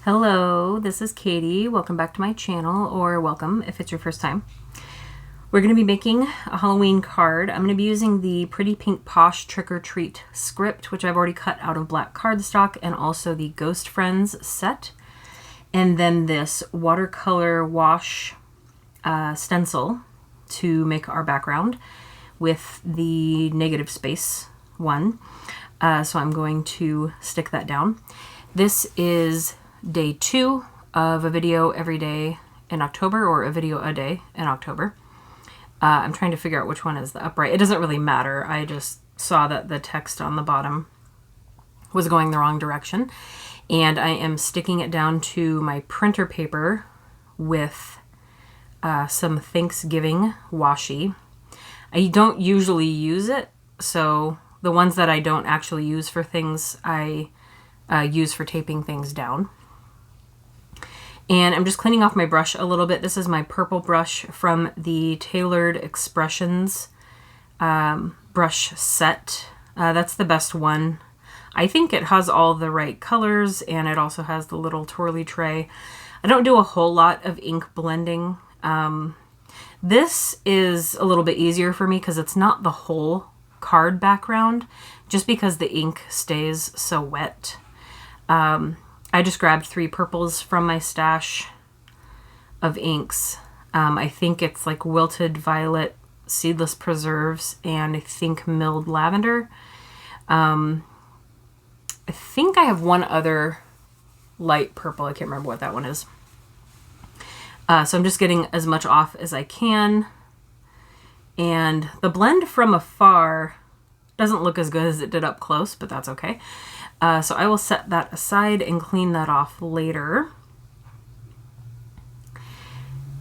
Hello, this is Katie. Welcome back to my channel, or welcome if it's your first time. We're going to be making a Halloween card. I'm going to be using the Pretty Pink Posh Trick or Treat script, which I've already cut out of black cardstock, and also the Ghost Friends set. And then this watercolor wash stencil to make our background with the negative space one. So I'm going to stick that down. This is day 2 of a video every day in October, or a video a day in October. I'm trying to figure out which one is the upright. It doesn't really matter. I just saw that the text on the bottom was going the wrong direction. And I am sticking it down to my printer paper with some Thanksgiving washi. I don't usually use it, so the ones that I don't actually use for things, I use for taping things down. And I'm just cleaning off my brush a little bit. This is my purple brush from the Tailored Expressions brush set. That's the best one. I think it has all the right colors, and it also has the little twirly tray. I don't do a whole lot of ink blending. This is a little bit easier for me because it's not the whole card background, just because the ink stays so wet. I just grabbed 3 purples from my stash of inks. I think it's like Wilted Violet, Seedless Preserves, and I think Milled Lavender. I think I have one other light purple. I can't remember what that one is. So I'm just getting as much off as I can. And the blend from afar doesn't look as good as it did up close, but that's okay. So I will set that aside and clean that off later.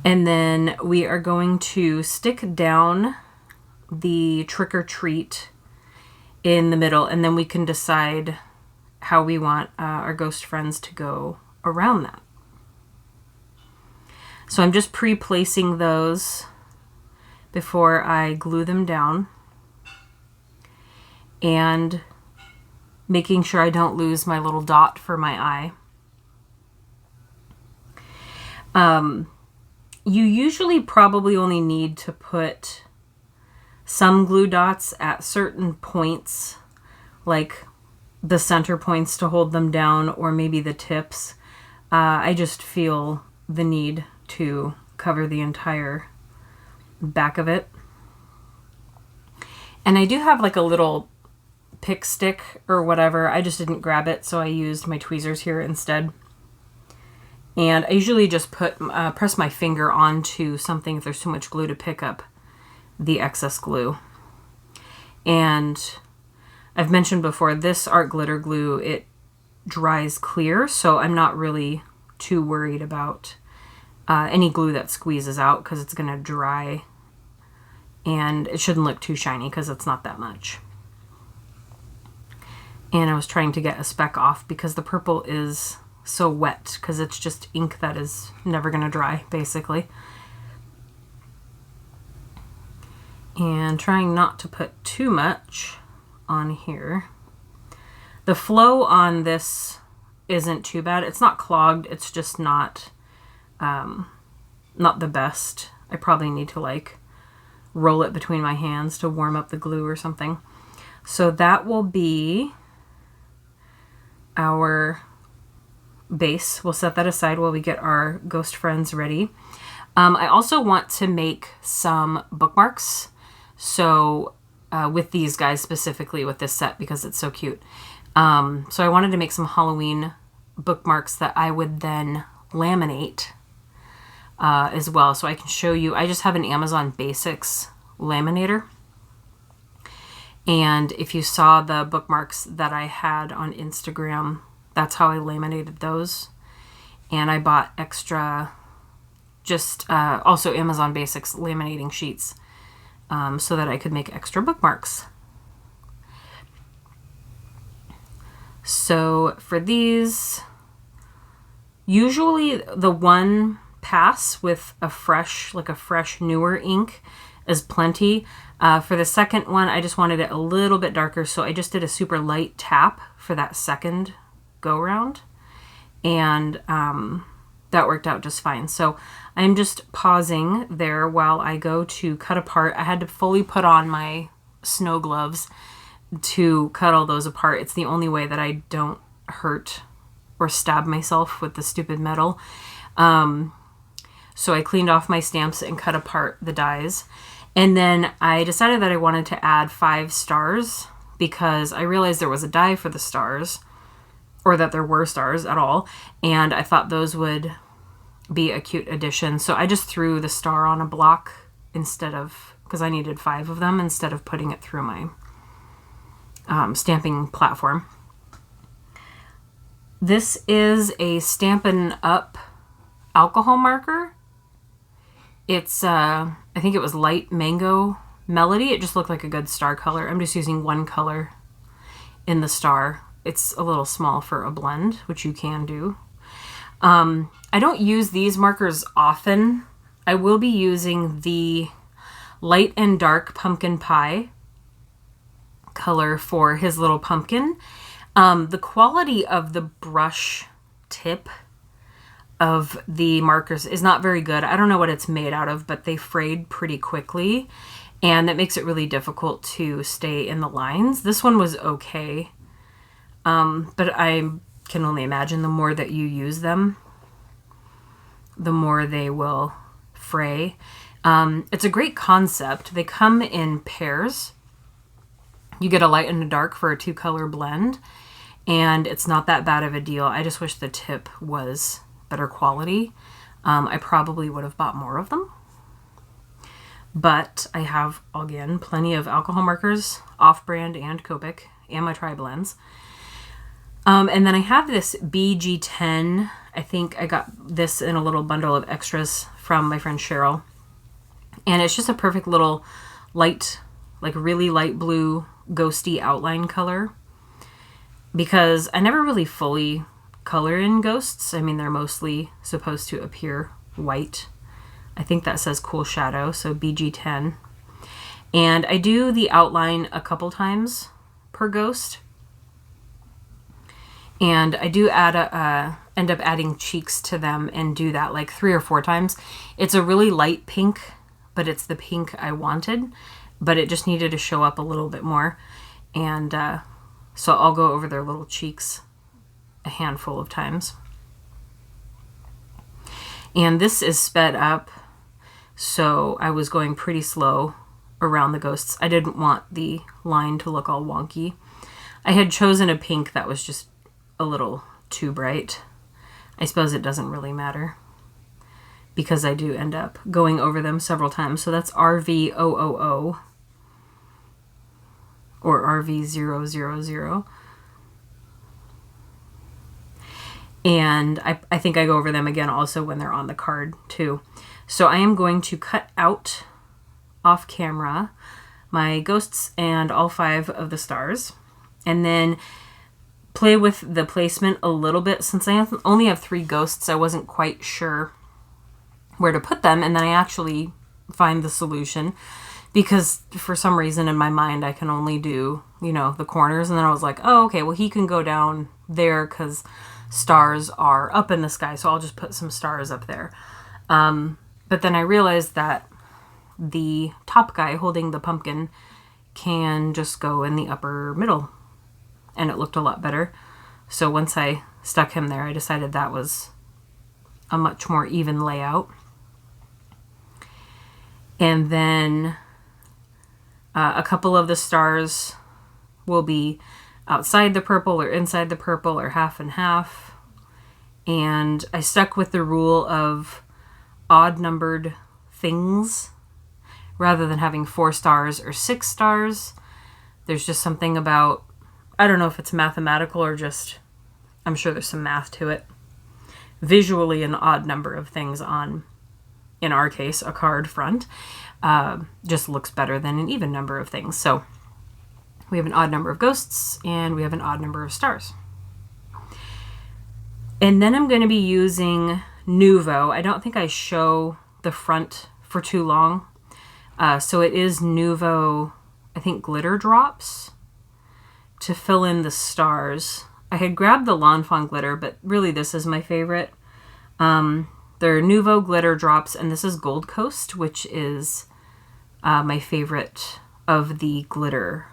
And then we are going to stick down the Trick or Treat in the middle, and then we can decide how we want our ghost friends to go around that. So I'm just pre-placing those before I glue them down, and making sure I don't lose my little dot for my eye. You usually probably only need to put some glue dots at certain points, like the center points to hold them down, or maybe the tips. I just feel the need to cover the entire back of it. And I do have like a little pick stick or whatever. I just didn't grab it, so I used my tweezers here instead. And I usually just press my finger onto something if there's too much glue to pick up the excess glue. And I've mentioned before, this art glitter glue, it dries clear, so I'm not really too worried about any glue that squeezes out, because it's going to dry, and it shouldn't look too shiny because it's not that much. And I was trying to get a speck off because the purple is so wet, because it's just ink that is never going to dry, basically. And trying not to put too much on here. The flow on this isn't too bad. It's not clogged. It's just not the best. I probably need to like roll it between my hands to warm up the glue or something. So that will be our base. We'll set that aside while we get our ghost friends ready. I also want to make some bookmarks. So with these guys specifically, with this set, because it's so cute. So I wanted to make some Halloween bookmarks that I would then laminate as well. So I can show you. I just have an Amazon Basics laminator. And if you saw the bookmarks that I had on Instagram, that's how I laminated those. And I bought extra, just also Amazon Basics laminating sheets, so that I could make extra bookmarks. So for these, usually the one pass with a fresh newer ink is plenty. For the second one, I just wanted it a little bit darker, so I just did a super light tap for that second go round. and that worked out just fine. So I'm just pausing there while I go to cut apart. I had to fully put on my snow gloves to cut all those apart. It's the only way that I don't hurt or stab myself with the stupid metal. So I cleaned off my stamps and cut apart the dies. And then I decided that I wanted to add 5 stars because I realized there was a die for the stars, or that there were stars at all. And I thought those would be a cute addition. So I just threw the star on a block instead of, because I needed 5 of them, instead of putting it through my stamping platform. This is a Stampin' Up! Alcohol marker. It's, I think it was light mango melody. It just looked like a good star color. I'm just using one color in the star. It's a little small for a blend, which you can do. I don't use these markers often. I will be using the light and dark pumpkin pie color for his little pumpkin. The quality of the brush tip of the markers is not very good. I don't know what it's made out of, but they frayed pretty quickly, and that makes it really difficult to stay in the lines. This one was okay, but I can only imagine the more that you use them, the more they will fray. It's a great concept. They come in pairs. You get a light and a dark for a 2-color blend, and it's not that bad of a deal. I just wish the tip was better quality. I probably would have bought more of them, but I have, again, plenty of alcohol markers, off-brand and Copic, and my tri-blends. And then I have this BG10. I think I got this in a little bundle of extras from my friend Cheryl. And it's just a perfect little light, like really light blue, ghosty outline color. Because I never really fully color in ghosts. I mean, they're mostly supposed to appear white. I think that says Cool Shadow, so BG10. And I do the outline a couple times per ghost. And I do add end up adding cheeks to them and do that like 3 or 4 times. It's a really light pink, but it's the pink I wanted, but it just needed to show up a little bit more. And so I'll go over their little cheeks a handful of times. And this is sped up, so I was going pretty slow around the ghosts. I didn't want the line to look all wonky. I had chosen a pink that was just a little too bright. I suppose it doesn't really matter because I do end up going over them several times. So that's RV000 or RV000. And I think I go over them again also when they're on the card too. So I am going to cut out off camera my ghosts and all 5 of the stars, and then play with the placement a little bit. Since I only have 3 ghosts, I wasn't quite sure where to put them, and then I actually find the solution, because for some reason in my mind I can only do, you know, the corners, and then I was like, oh, okay, well he can go down there because stars are up in the sky, so I'll just put some stars up there. But then I realized that the top guy holding the pumpkin can just go in the upper middle, and it looked a lot better. So once I stuck him there, I decided that was a much more even layout. And then a couple of the stars will be outside the purple or inside the purple or half and half. And I stuck with the rule of odd numbered things rather than having 4 stars or 6 stars. There's just something about, I don't know if it's mathematical or just, I'm sure there's some math to it. Visually, an odd number of things on, in our case, a card front, just looks better than an even number of things. So we have an odd number of ghosts and we have an odd number of stars. And then I'm going to be using Nuvo. I don't think I show the front for too long. So it is Nuvo, I think, glitter drops to fill in the stars. I had grabbed the Lawn Fawn glitter, but really this is my favorite. They're Nouveau glitter drops, and this is Gold Coast, which is my favorite of the glitter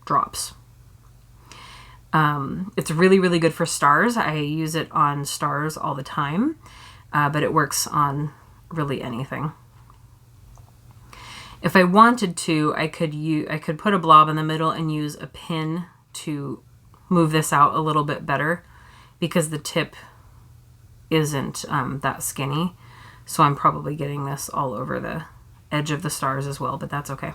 drops. It's really, really good for stars. I use it on stars all the time, but it works on really anything. If I wanted to, I could put a blob in the middle and use a pin to move this out a little bit better, because the tip isn't that skinny. So I'm probably getting this all over the edge of the stars as well, but that's okay.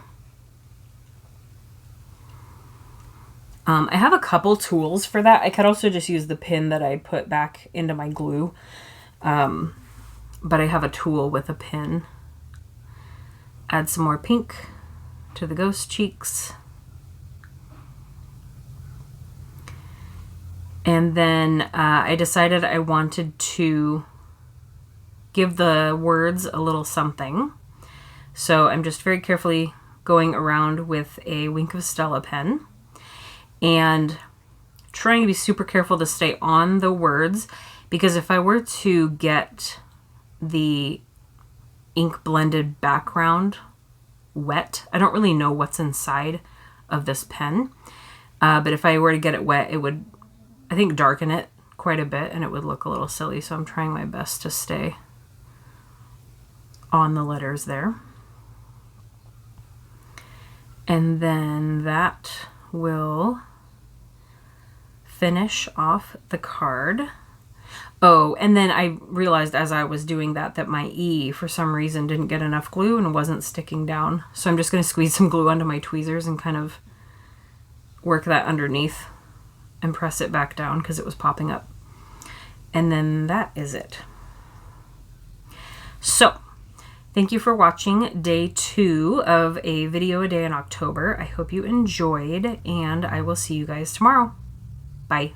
I have a couple tools for that. I could also just use the pin that I put back into my glue. But I have a tool with a pin. Add some more pink to the ghost cheeks. And then I decided I wanted to give the words a little something. So I'm just very carefully going around with a Wink of Stella pen and trying to be super careful to stay on the words, because if I were to get the ink blended background wet, I don't really know what's inside of this pen, but if I were to get it wet, it would, I think, darken it quite a bit and it would look a little silly. So I'm trying my best to stay on the letters there. And then that will finish off the card. Oh, and then I realized as I was doing that my E, for some reason, didn't get enough glue and wasn't sticking down. So I'm just going to squeeze some glue onto my tweezers and kind of work that underneath and press it back down because it was popping up. And then that is it. So, thank you for watching day 2 of a video a day in October. I hope you enjoyed, and I will see you guys tomorrow. Bye.